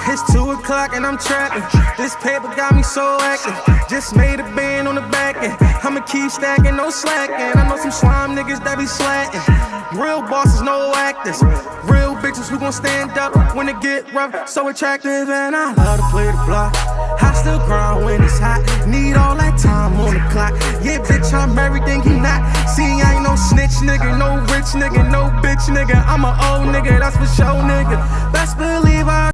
It's 2 o'clock and I'm trapping. This paper got me so active. Just made a band on the back end. I'ma keep stacking, no slacking. I know some slime niggas that be slacking. Real bosses, no actors. Real bitches who gon' stand up when it get rough. So attractive and I love to play the block. I still grind when it's hot. Need all that time on the clock. Yeah, bitch, I'm everything you not. See, I ain't no snitch nigga, no rich nigga, no bitch nigga. I'm a old nigga, that's for sure nigga. Best believe I